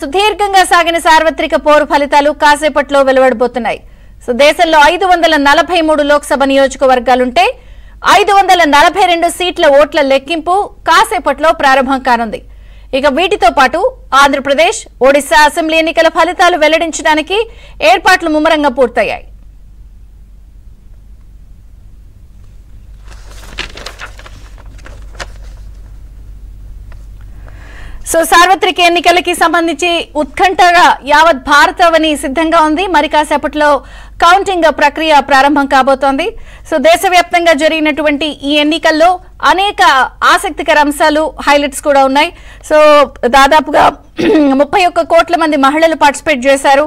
సుదీర్ఘంగా సాగిన సార్వత్రిక పోరు ఫలితాలు కాసేపట్లో వెలువడబోతున్నాయి. దేశంలో 543 లోక్సభ నియోజకవర్గాలుంటే 542 సీట్ల ఓట్ల లెక్కింపు కాసేపట్లో ప్రారంభం కానుంది. ఇక వీటితో పాటు ఆంధ్రప్రదేశ్, ఒడిశా అసెంబ్లీ ఎన్నికల ఫలితాలు వెల్లడించడానికి ఏర్పాట్లు ముమ్మరంగా పూర్తయ్యాయి. సార్వత్రిక ఎన్నికలకి సంబంధించి ఉత్కంఠగా యావత్ భారతావని సిద్ధంగా ఉంది. మరి కాసేపట్లో కౌంటింగ్ ప్రక్రియ ప్రారంభం కాబోతోంది. దేశవ్యాప్తంగా జరిగినటువంటి ఈ ఎన్నికల్లో అనేక ఆసక్తికర అంశాలు, హైలైట్స్ కూడా ఉన్నాయి. దాదాపుగా 31 కోట్ల మంది మహిళలు పార్టిసిపేట్ చేశారు.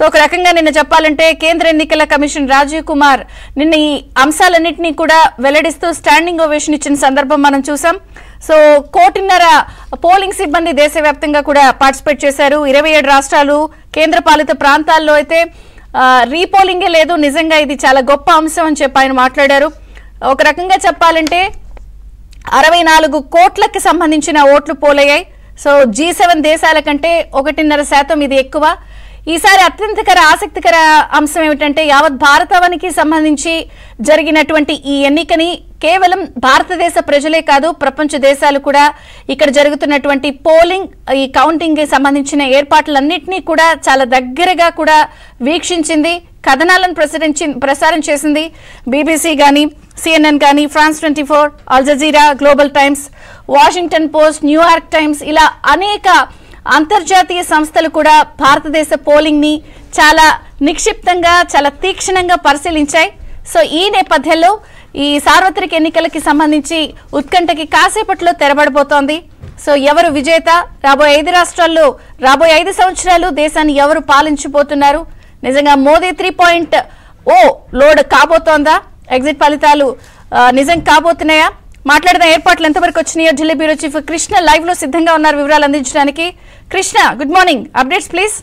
ఒక రకంగా నిన్న చెప్పాలంటే కేంద్ర ఎన్నికల కమిషన్ రాజీవ్ కుమార్ నిన్న ఈ అంశాలన్నింటినీ కూడా వెల్లడిస్తూ స్టాండింగ్ ఓవేషన్ ఇచ్చిన సందర్భం మనం చూసాం. 1.5 కోటి పోలింగ్ సిబ్బంది దేశవ్యాప్తంగా కూడా పార్టిసిపేట్ చేశారు. 27 రాష్ట్రాలు, కేంద్రపాలిత ప్రాంతాల్లో అయితే రీపోలింగే లేదు. నిజంగా ఇది చాలా గొప్ప అంశం అని చెప్పి ఆయన మాట్లాడారు. ఒక రకంగా చెప్పాలంటే 64 కోట్లకి సంబంధించిన ఓట్లు పోలయ్యాయి. G7 దేశాల కంటే 1.5% ఇది ఎక్కువ. ఈసారి అత్యంత ఆసక్తికర అంశం ఏమిటంటే యావత్ భారతావనికి సంబంధించి జరిగినటువంటి ఈ ఎన్నికని కేవలం భారతదేశ ప్రజలే కాదు, ప్రపంచ దేశాలు కూడా ఇక్కడ జరుగుతున్నటువంటి పోలింగ్, ఈ కౌంటింగ్ కి సంబంధించిన ఏర్పాట్లన్నింటినీ కూడా చాలా దగ్గరగా కూడా వీక్షించింది. కథనాలను ప్రసారం చేసింది. BBC గానీ, CNN గానీ, France 24, Al Jazeera, Global Times, Washington Post, New York Times ఇలా అనేక అంతర్జాతీయ సంస్థలు కూడా భారతదేశ పోలింగ్ ని చాలా నిక్షిప్తంగా, చాలా తీక్షణంగా పరిశీలించాయి. ఈ నేపథ్యంలో ఈ సార్వత్రిక ఎన్నికలకి సంబంధించి ఉత్కంఠకి కాసేపట్లో తెరబడబోతోంది. ఎవరు విజేత, రాబోయే 5 రాష్ట్రాల్లో రాబోయే 5 సంవత్సరాలు దేశాన్ని ఎవరు పాలించబోతున్నారు, నిజంగా మోదీ 3.0 లోడ్ కాబోతోందా, ఎగ్జిట్ ఫలితాలు నిజం కాబోతున్నాయా, మాట్లాడిన ఏర్పాట్లు ఎంతవరకు వచ్చినాయో Delhi bureau chief Krishna live లో సిద్ధంగా ఉన్నారు వివరాలు అందించడానికి. Krishna, good morning, updates please.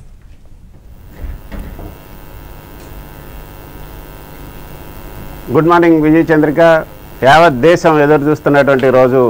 Good morning Vijay Chandrika. యావత్ దేశం ఎదురు చూస్తున్నటువంటి రోజు